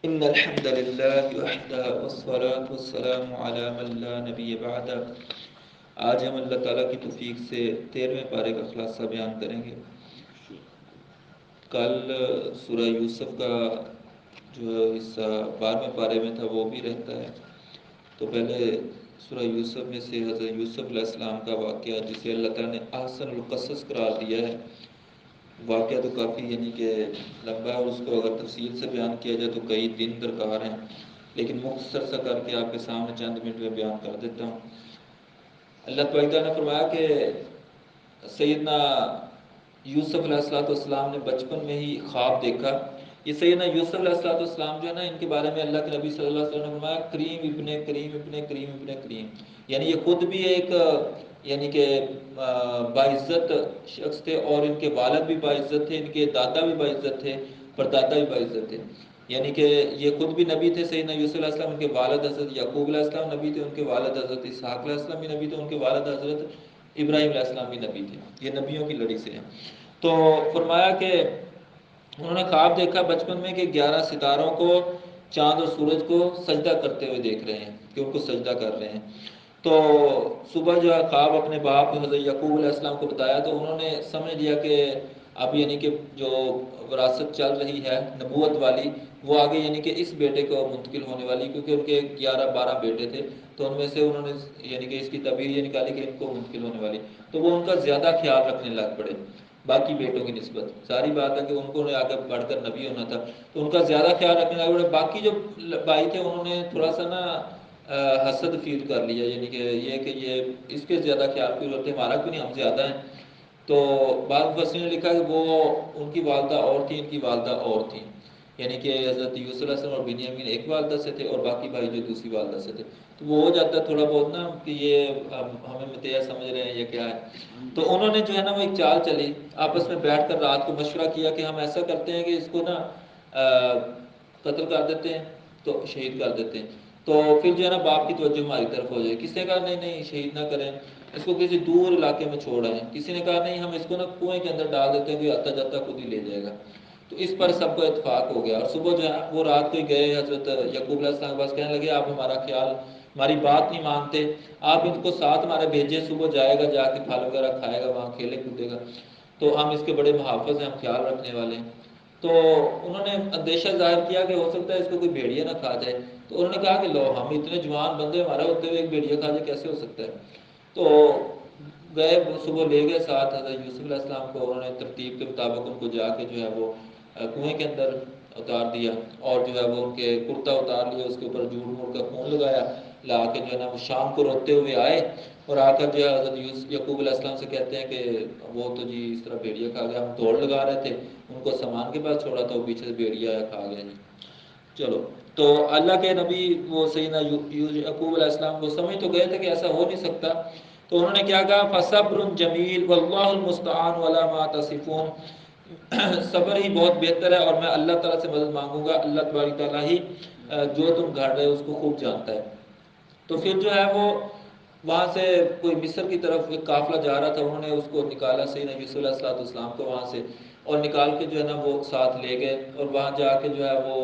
ان الحمد للہ وحدہ والصلاة والسلام علی من لا نبی بعد۔ آج ہم اللہ تعالیٰ کی توفیق سے 13ویں پارے کا خلاصہ بیان کریں گے۔ کل سورہ یوسف کا جو حصہ 12ویں پارے میں تھا وہ بھی رہتا ہے، تو پہلے سورہ یوسف میں سے حضرت یوسف علیہ السلام کا واقعہ، جسے اللہ تعالیٰ نے احسن القصص قرار دیا ہے، واقعہ تو کافی کہ لمبا ہے، اور اس کو اگر تفصیل سے بیان کیا جائے تو کئی دن درکار ہیں، لیکن مختصر سا کر کے آپ کے سامنے چند منٹ میں بیان کر دیتا ہوں۔ اللہ تعالیٰ نے فرمایا کہ سیدنا یوسف علیہ السلام نے بچپن میں ہی خواب دیکھا۔ یہ سیدنا یوسف علیہ السلام جو ہے نا، ان کے بارے میں اللہ کے نبی صلی اللہ علیہ وسلم نے فرمایا کریم ابن کریم ابن کریم ابن کریم، یعنی یہ خود بھی ایک کہ باعزت شخص تھے، اور ان کے والد بھی باعزت تھے، ان کے دادا بھی باعزت تھے، پردادا بھی باعزت تھے، یعنی کہ یہ خود بھی نبی تھے سیدنا یوسف علیہ السلام، ان کے والد حضرت یعقوب علیہ السلام نبی تھے، ان کے والد حضرت اسحاق علیہ السلام بھی نبی تھے، ان کے والد حضرت ابراہیم علیہ السلام بھی نبی تھے، یہ نبیوں کی لڑی سے ہیں۔ تو فرمایا کہ انہوں نے خواب دیکھا بچپن میں کہ 11 ستاروں کو، چاند اور سورج کو سجدہ کرتے ہوئے دیکھ رہے ہیں، کہ ان کو سجدہ کر رہے ہیں۔ تو صبح جو ہے خواب اپنے باپ حضرت یعقوب علیہ السلام کو بتایا، تو انہوں نے سمجھ لیا کہ اب کہ جو وراثت چل رہی ہے نبوت والی، وہ آگے کہ اس بیٹے کو منتقل ہونے والی، کیونکہ ان کے 11-12 بیٹے تھے، تو ان میں سے انہوں نے کہ اس کی تبیر یہ نکالی کہ ان کو منتقل ہونے والی، تو وہ ان کا زیادہ خیال رکھنے لگ پڑے باقی بیٹوں کی نسبت۔ ظاہری بات ہے کہ ان کو آگے بڑھ کر نبی ہونا تھا، تو ان کا زیادہ خیال رکھنے لگ پڑے۔ باقی جو بھائی تھے انہوں نے تھوڑا سا حسد فیل کر لیا، کہ یہ اس کے زیادہ خیال کیوں رکھتے، ہمارا کیوں نہیں، ہم زیادہ ہیں۔ تو بعض مفسرین نے لکھا کہ وہ ان کی والدہ اور تھیں، ان کی والدہ اور تھیں، کہ حضرت یوسف علیہ السلام اور بنیامین ایک والدہ سے تھے، اور باقی بھائی جو دوسری والدہ سے تھے، تو وہ ہو جاتا ہے تھوڑا بہت کہ یہ ہمیں متحد سمجھ رہے ہیں یہ کیا ہے۔ تو انہوں نے جو ہے وہ ایک چال چلی، آپس میں بیٹھ کر رات کو مشورہ کیا کہ ہم ایسا کرتے ہیں کہ اس کو قتل کر دیتے ہیں، تو شہید کر دیتے ہیں، تو پھر جو ہے باپ کی توجہ ہماری طرف ہو جائے۔ کسی نے کہا نہیں نہیں شہید نہ کریں، اس کو کسی دور علاقے میں چھوڑ آئیں۔ کسی نے کہا نہیں ہم اس کو کنویں کے اندر ڈال دیتے ہیں، کوئی آتا جاتا خود ہی لے جائے گا۔ تو اس پر سب کو اتفاق ہو گیا، اور صبح جو ہے وہ رات کو ہی گئے حضرت یعقوب علیہ السلام کے پاس، کہنے لگے آپ ہمارا خیال، ہماری بات نہیں مانتے، آپ ان کو ساتھ ہمارے بھیجیں، صبح جائے گا، جا کے پھل وغیرہ کھائے گا، وہاں کھیلے کودے گا، تو ہم اس کے بڑے محافظ ہیں، ہم خیال رکھنے والے ہیں۔ تو انہوں نے اندیشہ ظاہر کیا کہ ہو سکتا ہے اس کو کوئی بھیڑیا نہ کھا جائے، تو انہوں نے کہا کہ لو ہم اتنے جوان بندے ہمارا ہوتے ہوئے ایک بھیڑیا کھا جائے، کیسے ہو سکتا ہے؟ تو گئے صبح لے گئے ساتھ حضرت یوسف علیہ السلام کو، انہوں نے ترتیب کے مطابق ان کو جا کے جو ہے وہ کنویں کے اندر اتار دیا، اور جو ہے وہ ان کے کرتا اتار لیا، اس کے اوپر جھوٹ موٹ کا خون لگایا، لا کے جو ہے وہ شام کو روتے ہوئے آئے، اور آ کر جو ہے حضرت یعقوب علیہ السلام سے کہتے ہیں کہ وہ تو جی اس طرح بھیڑیا کھا گیا، ہم دوڑ لگا رہے تھے، ان کو سامان کے پاس چھوڑا تھا، وہ پیچھے سے بھیڑیا آیا کھا گیا جی۔ چلو، تو اللہ کے نبی وہ سیدنا یعقوب علیہ السلام کو سمجھ تو گئے تھے کہ ایسا ہو نہیں سکتا، تو انہوں نے کیا کہا فصبر جمیل واللہ المستعان ولا ما تصفون، صبر ہی بہت بہتر ہے، اور میں اللہ تعالیٰ سے مدد مانگوں گا، اللہ تبارک تعالیٰ ہی جو تم گھڑ رہے ہو اس کو خوب جانتا ہے۔ تو پھر جو ہے وہ وہاں سے کوئی مصر کی طرف ایک قافلہ جا رہا تھا، انہوں نے اس کو نکالا سیدنا یوسف علیہ السلام کو وہاں سے، اور نکال کے جو ہے وہ ساتھ لے گئے، اور وہاں جا کے جو ہے وہ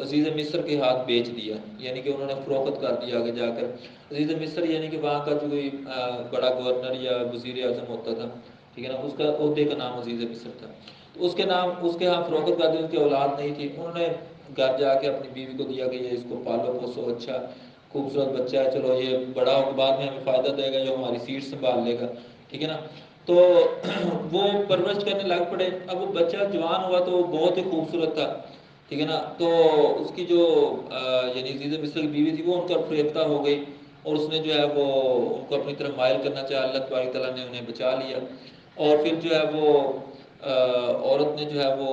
عزیز مصر کے ہاتھ بیچ دیا، کہ انہوں نے فروخت کر دیا آگے جا کر۔ عزیز مصر کہ وہاں کا جو کوئی بڑا گورنر یا وزیر اعظم ہوتا تھا، ٹھیک ہے نا، اس کا عہدے کا نام عزیز مصر تھا، تو اس کے ہاں فروخت کر دی، ان کی اولاد نہیں تھی، انہوں نے گھر جا کے اپنی بیوی کو دیا کہ یہ اس کو پالو پوسو، اچھا خوبصورت بچہ ہے، چلو یہ بڑا ہو کے بعد میں ہمیں فائدہ دے گا، جو ہماری سیٹ سنبھال لے گا، ٹھیک ہے نا۔ تو وہ پرورش کرنے لگ پڑے۔ اب وہ بچہ جوان ہوا تو وہ بہت ہی خوبصورت تھا، ٹھیک ہے نا، تو اس کی جو عزیز مصر کی بیوی تھی وہ ان پر فریفتہ ہو گئی، اور اس نے جو ہے وہ ان کو اپنی طرف مائل کرنا چاہا، اللہ تبارک تعالیٰ نے انہیں بچا لیا، اور پھر جو ہے وہ عورت نے جو ہے وہ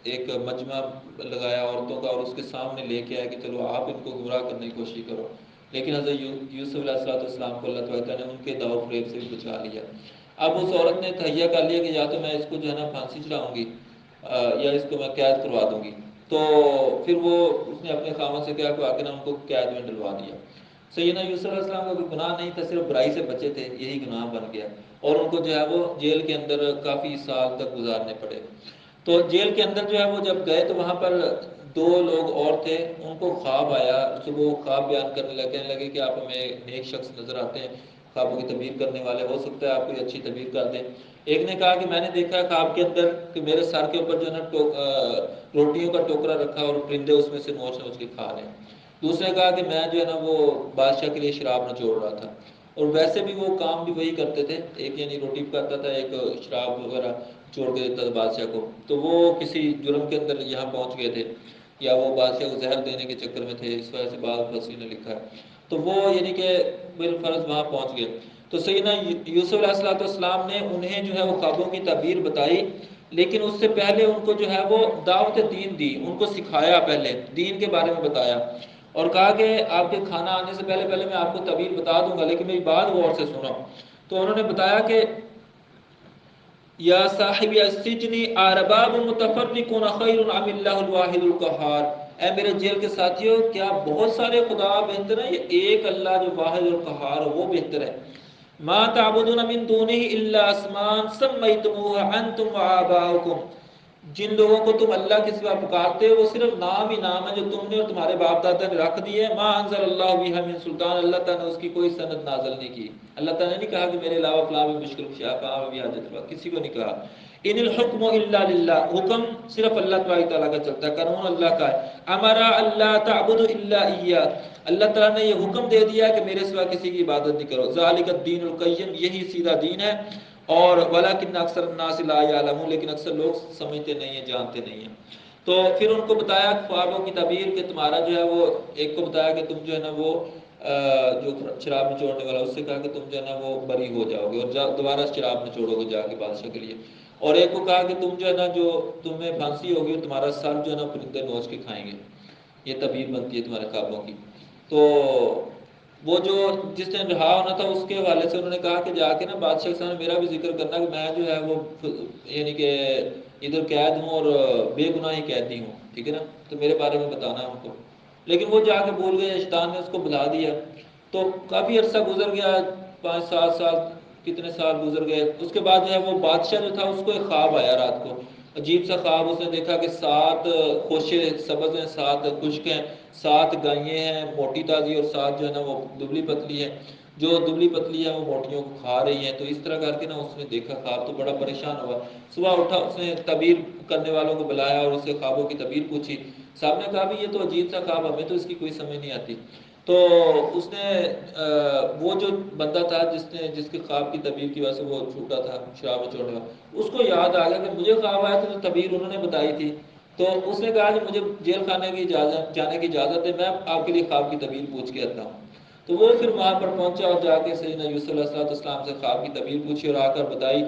ایک مجمع لگایا عورتوں کا، اور اس کے سامنے لے کے آیا کہ چلو آپ ان کو گمراہ کرنے کی کوشش کرو، لیکن حضرت یوسف علیہ السلام کو اللہ تعالیٰ نے ان کے داؤ فریب سے بھی بچا لیا۔ اب اس عورت نے تہیہ کر لیا کہ یا تو میں اس کو جو ہے پھانسی چڑھاؤں گی، یا اس کو میں قید کروا دوں گی، تو پھر وہ اس نے اپنے خاوند سے کیا کہ ان کو قید میں ڈلوا دیا۔ سیدنا یوسف علیہ السلام کا کوئی گناہ نہیں تھا، صرف برائی سے بچے تھے، یہی گناہ بن گیا، اور ان کو جو ہے وہ جیل کے اندر کافی سال تک گزارنے پڑے۔ تو جیل کے اندر جو ہے وہ جب گئے تو وہاں پر دو لوگ اور تھے، ان کو خواب آیا، صبح وہ خواب بیان کرنے لگے، کہنے لگے کہ آپ ہمیں نیک شخص نظر آتے ہیں، خوابوں کی تعبیر کرنے والے، ہو سکتا ہے آپ کوئی اچھی تعبیر کر دیں۔ ایک نے کہا کہ میں نے دیکھا خواب کے اندر کہ میرے سر کے اوپر جو ہے نا روٹیوں کا ٹوکرا رکھا اور پرندے اس میں سے نوچ نوچ کے کھا رہے ہیں۔ دوسرے نے کہا کہ میں جو ہے نا وہ بادشاہ کے لیے شراب نچوڑ رہا تھا، اور ویسے بھی وہ کام بھی وہی کرتے تھے، ایک یعنی روٹی پکاتا تھا، ایک شراب وغیرہ چھوڑ کے دیتا تھا بادشاہ کو۔ تو وہ کسی جرم کے اندر یہاں پہنچ گئے تھے، یا وہ بادشاہ کو زہر دینے کے چکر میں تھے، اس وجہ سے بعض مفسرین نے لکھا ہے، تو وہ یعنی کہ بالفرض وہاں پہنچ گئے۔ تو سیدنا یوسف علیہ السلام نے انہیں جو ہے وہ خوابوں کی تعبیر بتائی، لیکن اس سے پہلے ان کو جو ہے وہ دعوت دین دی، ان کو سکھایا، پہلے دین کے بارے میں بتایا، اور کہا کہ آپ کے کھانا آنے سے پہلے پہلے میں آپ کو تعبیر بتا دوں گا، لیکن میری بات غور سے سنو۔ تو انہوں نے بتایا کہ یا صاحب السجن ارباب متفرقون خیر ام اللہ الواحد القہار، اے میرے جیل کے ساتھیوں، کیا بہت سارے خدا بہتر ہیں یا ایک اللہ جو واحد القہار وہ بہتر ہے؟ ما تعبدون من دونه الا اسماء سمیتموها انتم وآباؤکم، جن لوگوں کو تم اللہ کے سوا پکارتے ہو وہ صرف نام ہی نام ہے جو تم نے اور تمہارے باپ دادا نے رکھ دیے، ما انزل اللہ بها من سلطان، اللہ تعالیٰ نے اس کی کوئی سند نازل نہیں کی۔ اللہ تعالیٰ نے نہیں کہا کہ میرے علاوہ فلاں بھی مشکل کشا، کہاں بھی حاجت روا، کسی کو نہیں کہا۔ ان الحکم الا للہ، حکم صرف اللہ تبارک تعالیٰ کا چلتا ہے، قانون اللہ کا ہے۔ امر اللہ تعبد الا ایہ، اللہ تعالیٰ نے یہ حکم دے دیا کہ میرے سوا کسی کی عبادت نہیں کرو، ذالک الدین القیم، یہی سیدھا دین ہے، اور ولکن اکثر الناس لا یعلمون، لیکن اکثر لوگ سمجھتے نہیں ہیں، جانتے نہیں ہیں۔ تو پھر ان کو بتایا خوابوں کی تعبیر کہ تمہارا جو ہے وہ، ایک کو بتایا کہ تم جو ہے نا وہ جو شراب نچوڑنے والا، اس سے کہا کہ تم جو ہے نا وہ بری ہو جاؤ گے اور دوبارہ شراب نچوڑو گے جا کے بادشاہ کے لیے، اور ایک کو کہا کہ تم جو ہے نا جو تمہیں پھانسی ہوگی اور تمہارا سر جو ہے نا پرندے نوچ کے کھائیں گے، یہ تعبیر بنتی ہے تمہارے خوابوں کی۔ تو وہ جو جس نے رہا ہونا تھا اس کے حوالے سے انہوں نے کہا کہ جا کے نا بادشاہ کے سامنے میرا بھی ذکر کرنا کہ میں جو ہے وہ یعنی کہ ادھر قید ہوں اور بے گناہی قیدی ہوں، ٹھیک ہے نا، تو میرے بارے میں بتانا ہے ان کو۔ لیکن وہ جا کے بھول گئے، شیطان نے اس کو بلا دیا۔ تو کافی عرصہ گزر گیا، 5-7 سال، کتنے سال گزر گئے۔ اس کے بعد جو ہے وہ بادشاہ جو تھا اس کو ایک خواب آیا رات کو، عجیب سا خواب۔ اس نے دیکھا کہ 7 خوشے سبز ہیں، 7 خشک ہیں، 7 گائیں ہیں موٹی تازی، اور 7 جو ہے نا وہ دبلی پتلی ہیں، جو دبلی پتلی ہے وہ موٹیوں کو کھا رہی ہیں۔ تو اس طرح کر کے نا اس نے دیکھا خواب، تو بڑا پریشان ہوا۔ صبح اٹھا، اس نے تعبیر کرنے والوں کو بلایا اور اس سے خوابوں کی تعبیر پوچھی۔ صاحب نے کہا بھی یہ تو عجیب سا خواب، ہمیں تو اس کی کوئی سمجھ نہیں آتی۔ تو اس نے وہ جو بندہ تھا جس کے خواب کی تعبیر کی وجہ سے وہ چھوٹا تھا شراب نچوڑنے والا، اس کو یاد آ گیا کہ مجھے خواب آیا تھا تو تعبیر انہوں نے بتائی تھی۔ تو اس نے کہا کہ مجھے جیل خانے کی جانے کی اجازت ہے، میں آپ کے لیے خواب کی تعبیر پوچھ کے آتا ہوں۔ تو وہ پھر وہاں پر پہنچا اور جا کے سیدنا یوسف علیہ السلام سے خواب کی تعبیر پوچھی اور آ کر بتائی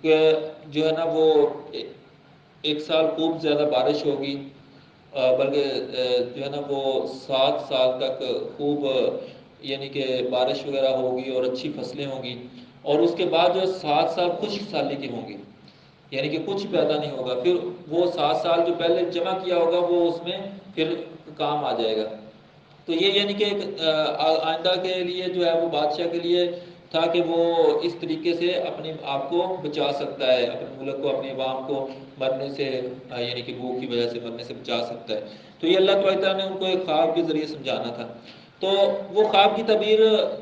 کہ جو ہے نا وہ 1 سال خوب زیادہ بارش ہوگی، بلکہ جو ہے نا وہ 7 سال تک خوب یعنی کہ بارش وغیرہ ہوگی اور اچھی فصلیں ہوں گی، اور اس کے بعد جو 7 سال خشک سالی کی ہوں گی، یعنی کہ کچھ پیدا نہیں ہوگا۔ پھر وہ 7 سال جو پہلے جمع کیا ہوگا وہ اس میں پھر کام آ جائے گا۔ تو یہ یعنی کہ آئندہ کے لیے جو ہے وہ بادشاہ کے لیے تھا کہ وہ اس طریقے سے اپنے آپ کو بچا سکتا ہے، اپنے ملک کو، اپنے عوام کو مرنے سے، یعنی کہ بھوک کی وجہ سے مرنے سے بچا سکتا ہے۔ تو یہ اللہ تعالیٰ نے ان کو ایک خواب کے ذریعے سمجھانا تھا۔ تو وہ خواب کی تعبیر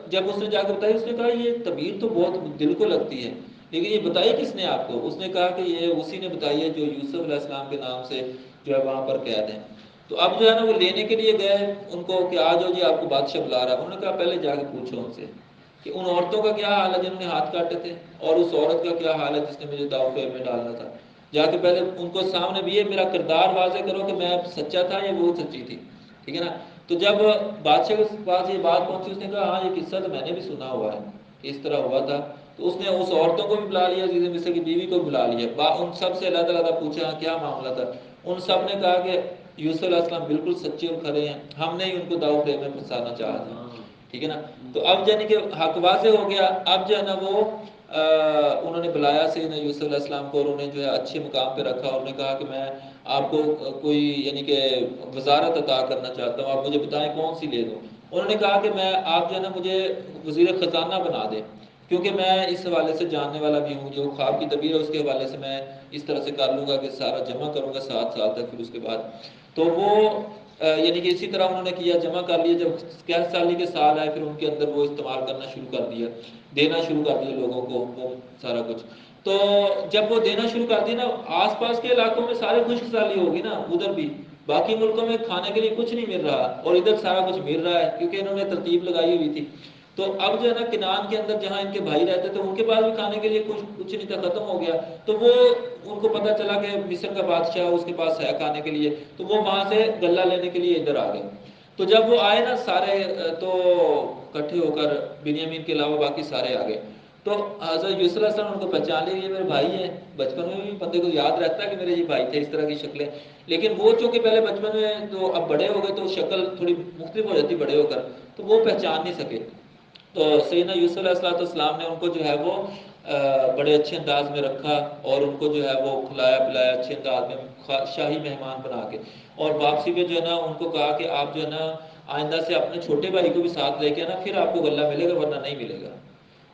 جب اس نے جا کے بتائی، اس نے کہا یہ تعبیر تو بہت دل کو لگتی ہے، لیکن یہ بتائی کس نے آپ کو؟ اس نے کہا کہ یہ اسی نے بتائی ہے جو یوسف علیہ السلام کے نام سے جو ہے وہاں پر قید ہیں۔ تو اب جو ہے نا وہ لینے کے لیے گئے ان کو کہ آ جاؤ جی آپ کو بادشاہ بلا رہا ہے۔ انہوں نے کہا پہلے جا کے پوچھو ان سے کہ ان عورتوں کا کیا حال ہے جنہوں نے ہاتھ کاٹے تھے، اور اس عورت کا کیا حال ہے جس نے مجھے داؤ فریب میں ڈالنا تھا۔ جا کے پہلے ان کو سامنے بھی یہ میرا کردار واضح کرو کہ میں سچا تھا یا وہ سچی تھی، ٹھیک ہے نا۔ تو جب بادشاہ کے پاس یہ بات پہنچی، اس نے کہا ہاں یہ قصہ تو میں نے بھی سنا ہوا ہے کہ اس طرح ہوا تھا۔ تو اس نے اس عورتوں کو بھی بلا لیا، عزیز مصر کی بیوی کو بھی بلا لیا، ان سب سے علیحدہ پوچھا کیا معاملہ تھا۔ ان سب نے کہا کہ یوسف علیہ السلام بالکل سچے اور کھرے ہیں، ہم نے ہی ان کو داؤ فریب میں پھنسانا چاہا تھا، ٹھیک ہے نا۔ تو اب یعنی کہ حق واضح ہو گیا۔ اب جو ہے نا وہ انہوں نے بلایا سیدنا یوسف علیہ السلام کو اور انہیں جو ہے اچھے مقام پہ رکھا، اور انہوں نے کہا کہ میں آپ کو کوئی یعنی کہ وزارت عطا کرنا چاہتا ہوں، آپ مجھے بتائیں کون سی لے دوں۔ انہوں نے کہا کہ میں آپ جو ہے نا مجھے وزیر خزانہ بنا دیں، کیونکہ میں اس حوالے سے جاننے والا بھی ہوں، جو خواب کی تعبیر ہے اس کے حوالے سے میں اس طرح سے کر لوں گا کہ سارا جمع کروں گا 7 سال تک، پھر اس کے بعد تو وہ یعنی کہ اسی طرح انہوں نے کیا، جمع کر لیا، جب 11 سال کے سال آئے پھر ان کے اندر وہ استعمال کرنا شروع کر دیا، دینا شروع کر دیا لوگوں کو وہ سارا کچھ۔ تو جب وہ دینا شروع کر دیا نا، آس پاس کے علاقوں میں سارے خشک سالی ہوگی نا، ادھر بھی باقی ملکوں میں کھانے کے لیے کچھ نہیں مل رہا اور ادھر سارا کچھ مل رہا ہے، کیونکہ انہوں نے ترتیب لگائی ہوئی تھی۔ تو اب جو ہے نا کنعان کے اندر جہاں ان کے بھائی رہتے تھے ان کے پاس بھی کھانے کے لیے کچھ نہیں تھا، ختم ہو گیا۔ تو وہ ان کو پتہ چلا کہ مصر کا بادشاہ اس کے پاس ہے کھانے کے لیے، تو وہ وہاں سے غلہ لینے کے لیے ادھر آ گئے۔ تو جب وہ آئے نا سارے، تو اکٹھے ہو کر بنیامین کے علاوہ باقی سارے آ گئے۔ تو حضرت یوسف علیہ السلام ان کو پہچان لیا، یہ میرے بھائی ہیں۔ بچپن میں بھی بندے کو یاد رہتا ہے کہ میرے یہ بھائی تھے، اس طرح کی شکلیں، لیکن وہ چونکہ پہلے بچپن میں تو اب بڑے ہو گئے تو شکل تھوڑی مختلف ہو جاتی بڑے ہو کر، تو وہ پہچان نہیں سکے۔ تو سیدنا یوسف علیہ السلام نے ان کو جو ہے وہ بڑے اچھے انداز میں رکھا اور ان کو جو ہے وہ کھلایا پلایا اچھے انداز میں، شاہی مہمان بنا کے، اور واپسی پہ جو ہے نا ان کو کہا کہ آپ جو ہے نا آئندہ سے اپنے چھوٹے بھائی کو بھی ساتھ لے کے آنا، پھر آپ کو غلہ ملے گا ورنہ نہیں ملے گا۔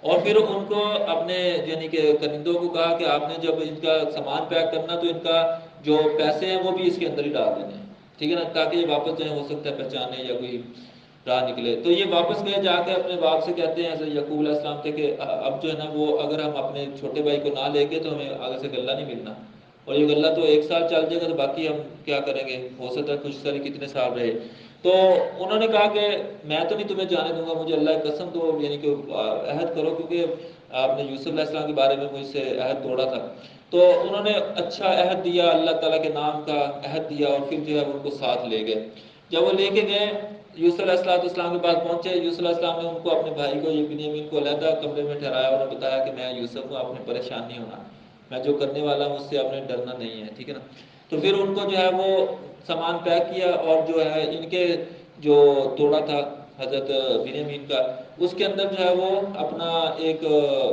اور پھر ان کو اپنے یعنی کہ کنندوں کو کہا کہ آپ نے جب ان کا سامان پیک کرنا تو ان کا جو پیسے ہیں وہ بھی اس کے اندر ہی ڈال دینے ہیں، ٹھیک ہے نا، تاکہ یہ واپس جائیں، ہو سکتا ہے پہچانے یا کوئی راہ نکلے۔ تو یہ واپس گئے، جا کے اپنے باپ سے کہتے ہیں حضرت یعقوب علیہ السلام تھے کہ اب جو ہے نا وہ اگر ہم اپنے چھوٹے بھائی کو نہ لے گے تو ہمیں آگے سے غلہ نہیں ملنا، اور یہ غلہ تو 1 سال چل جائے گا تو باقی ہم کیا کریں گے، ہو سکتا ہے خوش سالی کتنے سال رہے۔ تو انہوں نے کہا کہ میں تو نہیں تمہیں جانے دوں گا، مجھے اللہ کی قسم دو، یعنی کہ عہد کرو، کیونکہ آپ نے یوسف علیہ السلام کے بارے میں مجھ سے عہد توڑا تھا۔ تو انہوں نے اچھا عہد دیا، اللہ تعالیٰ کے نام کا عہد دیا، اور پھر جو ہے ان کو ساتھ لے گئے۔ جب وہ لے کے گئے یوسف علیہ السلام کے پاس پہنچے، یوسف علیہ السلام نے ان کو اپنے بھائی کو، یہ بنیامین کو علیحدہ کمرے میں ٹھہرایا اور بتایا کہ میں یوسف ہوں، آپ نے پریشان نہیں ہونا، میں جو کرنے والا ہوں اس سے آپ نے ڈرنا نہیں ہے، ٹھیک ہے نا۔ تو پھر ان کو جو ہے وہ سامان پیک کیا، اور جو ہے ان کے جو توڑا تھا حضرت بنیامین کا، اس کے اندر جو ہے وہ اپنا ایک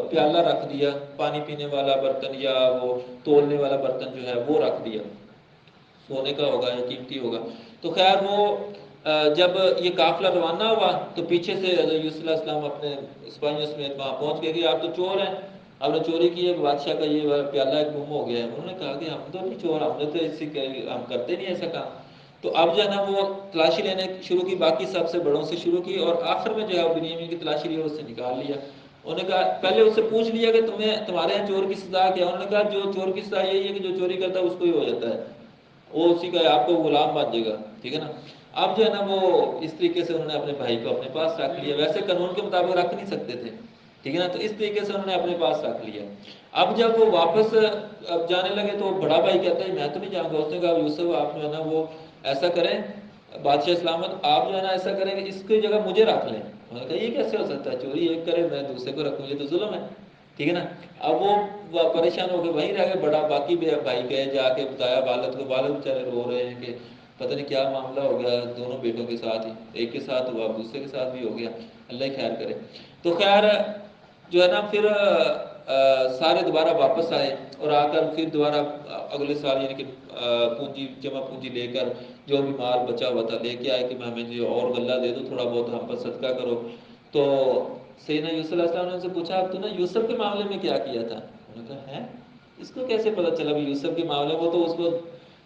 پیالہ رکھ دیا، پانی پینے والا برتن یا وہ تولنے والا برتن جو ہے وہ رکھ دیا، سونے کا ہوگا یا قیمتی ہوگا۔ تو خیر وہ جب یہ قافلہ روانہ ہوا تو پیچھے سے حضرت یوسف علیہ السلام اپنے سپاہیوں سمیت وہاں پہنچ گئے کہ آپ تو چور ہیں، آپ نے چوری کی ہے، بادشاہ کا یہ پیالہ گم ہو گیا ہے۔ انہوں نے کہا کہ ہم تو نہیں چور، ہم نے تو اسی ہم کرتے نہیں ایسا کام۔ تو اب جو ہے نا وہ تلاشی لینے شروع کی، باقی سب سے بڑوں سے شروع کی، اور آخر میں جو ہے بنیامین کی تلاشی لی اور اس سے نکال لیا۔ انہوں نے کہا، پہلے اس سے پوچھ لیا کہ تمہارے یہاں چور کی سزا کیا؟ انہوں نے کہا جو چور کی سزا یہی ہے کہ جو چوری کرتا ہے اس کو ہی ہو جاتا ہے، وہ اسی کا آپ کو غلام بن جائے گا، ٹھیک ہے نا۔ اب جو ہے نا وہ اس طریقے سے انہوں نے اپنے بھائی کو اپنے پاس رکھ لیا، ویسے قانون کے مطابق رکھ نہیں سکتے تھے، ٹھیک ہے نا، تو اس طریقے سے انہوں نے اپنے پاس رکھ لیا۔ اب جب وہ واپس اب جانے لگے تو بڑا بھائی کہتا ہے میں تو نہیں جاؤں گا۔ اس نے کہا یوسف آپ جو ہے نا وہ ایسا کریں، بادشاہ سلامت، آپ جو ہے نا ایسا کریں کہ اس کی جگہ مجھے رکھ لیں۔ انہوں نے کہا یہ کیسے ہو سکتا ہے، چوری ایک کرے میں دوسرے کو رکھوں، یہ تو ظلم ہے، ٹھیک ہے نا۔ اب وہ پریشان ہو کے وہیں رہ گئے، بڑا باقی بھائی گئے، جا کے بتایا والد کو، والد بیچارے رو رہے ہیں کہ پتہ نہیں کیا معاملہ ہو گیا، دونوں بیٹوں کے ساتھ ہی، ایک کے ساتھ ہوا دوسرے کے ساتھ بھی ہو گیا، اللہ ہی خیر کرے۔ تو خیر جو ہے نا پھر سارے دوبارہ واپس آئے، اور آ کر پھر دوبارہ اگلے سال یعنی کہ پونجی جمع پونجی لے کر جو بھی مال بچا ہوا تھا لے کے آئے کہ ہمیں جو اور غلہ دے دو، تھوڑا بہت ہم پر صدقہ کرو۔ تو سیدنا یوسف علیہ السلام نے ان سے پوچھا تو نے یوسف کے معاملے میں کیا کیا تھا؟ انہوں نے کہا ہے اس کو کیسے پتہ چلا بھی یوسف کے معاملے، وہ تو اس کو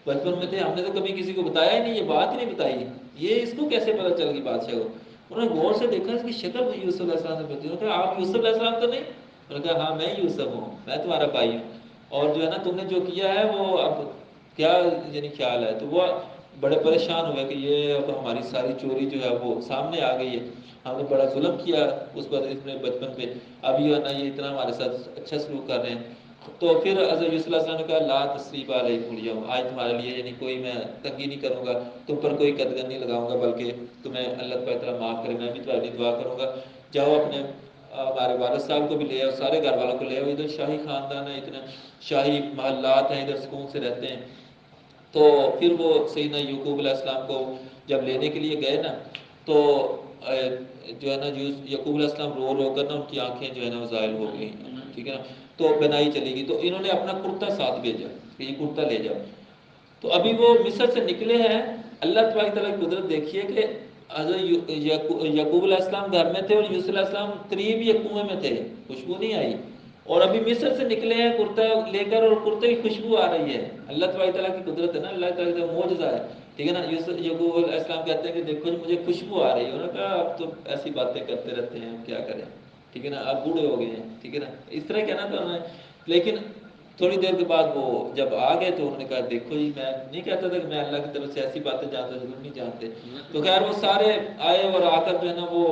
بچپن میں تھے، ہم نے تو کبھی کسی کو بتایا ہی نہیں، یہ بات ہی نہیں بتائی، یہ اس کو کیسے پتہ چل گئی بادشاہ کو؟ انہوں نے غور سے دیکھا اس کی شکل بھی یوسف علیہ السلام سے بنتی، انہوں نے کہا آپ یوسف علیہ السلام تو نہیں؟ انہوں نے کہا ہاں میں یوسف ہوں، میں تمہارا بھائی ہوں، اور جو ہے نا تم نے جو کیا ہے وہ اب کیا یعنی خیال ہے؟ تو وہ بڑے پریشان ہوئے کہ یہ اب ہماری ساری چوری جو ہے وہ سامنے آ گئی ہے، ہم نے بڑا ظلم کیا اس پر اتنے بچپن پہ، اب یہ نا یہ اتنا ہمارے ساتھ اچھا سلوک کر رہے ہیں۔ تو پھر حضرت یوسف علیہ السلام نے کہا لا تثریب علیکم اليوم، آج تمہارے لیے یعنی کوئی میں تنگی نہیں کروں گا، تم پر کوئی قدغن نہیں لگاؤں گا، بلکہ تمہیں اللہ تعالیٰ معاف کرے، میں بھی تمہاری دعا کروں گا۔ جاؤ اپنے ہمارے والد صاحب کو بھی لے آؤ، سارے گھر والوں کو لے آؤ، ادھر شاہی خاندان ہے، اتنے شاہی محلات ہیں، ادھر سکون سے رہتے ہیں۔ تو پھر وہ سیدنا یعقوب علیہ السلام کو جب لینے کے لیے گئے نا، تو جو ہے نا یعقوب علیہ السلام رو رو کر نا ان کی آنکھیں جو ہے نا زائل ہو گئی، ٹھیک ہے نا، تو بنائی چلی گئی، تو انہوں نے اپنا کرتا ساتھ بھیجا کہ یہ کرتا لے جاؤ۔ تو ابھی وہ مصر سے نکلے ہیں، اللہ تبارک تعالیٰ کی قدرت دیکھیے کہ حضرت یعقوب علیہ السلام گھر میں تھے اور یوسف علیہ السلام قریب یہ کنویں میں تھے، خوشبو نہیں آئی، اور ابھی مصر سے نکلے ہیں کرتا لے کر اور کرتے کی خوشبو آ رہی ہے۔ اللہ تبارک تعالیٰ کی قدرت ہے نا، اللہ تعالیٰ کا معجزہ ہے، ٹھیک ہے نا۔ یعقوب علیہ السلام کہتے ہیں کہ دیکھو جی مجھے خوشبو آ رہی ہے، انہوں نے کہا اب تو ایسی باتیں کرتے رہتے ہیں، ہم کیا کریں، ٹھیک ہے نا، اب بوڑھے ہو گئے ہیں، ٹھیک ہے نا، اس طرح کہنا تھا انہوں نے۔ لیکن تھوڑی دیر کے بعد وہ جب آ گئے تو انہوں نے کہا دیکھو جی میں نہیں کہتا تھا کہ میں اللہ کی طرف سے ایسی باتیں جانتا، ضرور نہیں جانتے۔ تو خیر وہ سارے آئے اور آ کر جو ہے نا وہ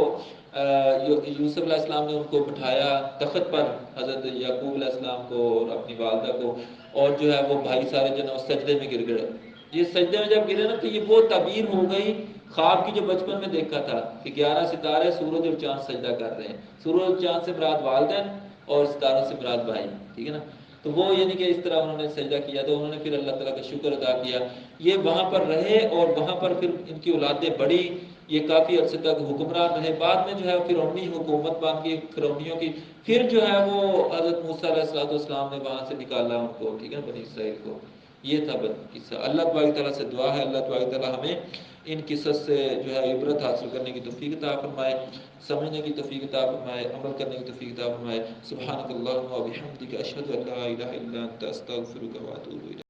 یوسف علیہ السلام نے ان کو بٹھایا تخت پر، حضرت یعقوب علیہ السلام کو اور اپنی والدہ کو، اور جو ہے وہ بھائی سارے جو ہے نا سجدے میں گر گئے۔ یہ سجدے میں جب گرے نا تو یہ وہ تعبیر ہو گئی خواب کی جو بچپن میں دیکھا تھا کہ 11 ستارے سورج اور چاند سجدہ کر رہے ہیں، سورج اور چاند سے مراد والدین اور ستاروں سے مراد بھائی، ٹھیک ہے نا۔ تو وہ یعنی کہ اس طرح انہوں نے سجدہ کیا، تو انہوں نے پھر اللہ تعالیٰ کا شکر ادا کیا، یہ وہاں پر رہے اور وہاں پر پھر ان کی اولادیں بڑھی، یہ کافی عرصے تک حکمران رہے۔ بعد میں جو ہے فرعونی حکومت بن گئی فرعونیوں کی، پھر جو ہے وہ حضرت موسیٰ علیہ السلام نے وہاں سے نکالا ان کو، ٹھیک ہے، بنی اسرائیل کو۔ یہ تھا قصہ۔ اللہ تبارک تعالیٰ سے دعا ہے اللہ تبارک تعالیٰ ہمیں ان قصص سے جو ہے عبرت حاصل کرنے کی توفیق عطا فرمائے، سمجھنے کی توفیق عطا فرمائے، عمل کرنے کی توفیق عطا فرمائے۔ سبحانک اللہم و بحمدک، اشہد ان لا الہ الا انت، استغفرک و اتوب الیک۔